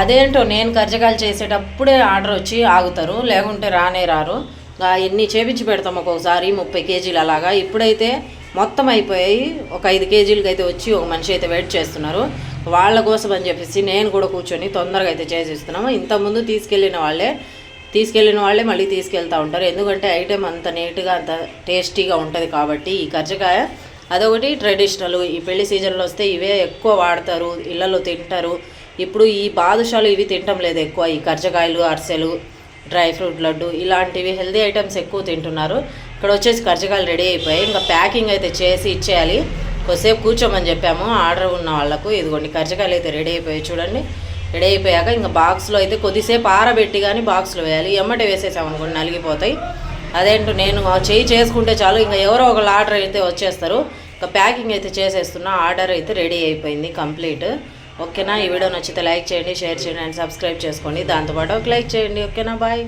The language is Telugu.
అదేంటో నేను కర్జకాయలు చేసేటప్పుడే ఆర్డర్ వచ్చి ఆగుతారు, లేకుంటే రానే రారు. ఎన్ని చేపించి పెడతాం ఒక్కొక్కసారి 30 కేజీలు అలాగా. ఇప్పుడైతే మొత్తం అయిపోయాయి. ఒక 5 కేజీలకి అయితే వచ్చి ఒక మనిషి అయితే వెయిట్ చేస్తున్నారు. వాళ్ళ కోసం అని చెప్పేసి నేను కూడా కూర్చొని తొందరగా అయితే చేసిస్తున్నాము. ఇంతకుముందు తీసుకెళ్ళిన వాళ్ళే మళ్ళీ తీసుకెళ్తూ ఉంటారు. ఎందుకంటే ఐటెం అంత నీట్గా అంత టేస్టీగా ఉంటుంది కాబట్టి. ఈ కర్జకాయ అదొకటి ట్రెడిషనల్. ఈ పెళ్లి సీజన్లో వస్తే ఇవే ఎక్కువ వాడతారు, ఇళ్లలో తింటారు. ఇప్పుడు ఈ బాదుషాలు ఇవి తినటం లేదు ఎక్కువ. ఈ కర్జకాయలు, అరిసెలు, డ్రై ఫ్రూట్ లడ్డు ఇలాంటివి హెల్దీ ఐటమ్స్ ఎక్కువ తింటున్నారు. ఇక్కడ వచ్చేసి కర్జకాయలు రెడీ అయిపోయాయి. ఇంకా ప్యాకింగ్ అయితే చేసి ఇచ్చేయాలి. కొద్దిసేపు కూర్చోమని చెప్పాము ఆర్డర్ ఉన్న వాళ్ళకు. ఇదిగోండి కర్జకాయలు అయితే రెడీ అయిపోయాయి చూడండి. రెడీ అయిపోయాక ఇంకా బాక్స్లో అయితే కొద్దిసేపు ఆరబెట్టి కానీ బాక్స్లో వేయాలి. ఎమ్మటే వేసేసామనుకోండి నలిగిపోతాయి. అదేంటో నేను చేయి చేసుకుంటే చాలు, ఇంకా ఎవరో ఒకళ్ళు ఆర్డర్ అయితే వచ్చేస్తారు. ఇంకా ప్యాకింగ్ అయితే చేసేస్తున్నా. ఆర్డర్ అయితే రెడీ అయిపోయింది కంప్లీట్. ఓకేనా? ఈ వీడియో నచ్చితే లైక్ చేయండి, షేర్ చేయండి అండ్ సబ్స్క్రైబ్ చేసుకోండి. దాంతోపాటు ఒక లైక్ చేయండి. ఓకేనా? బాయ్.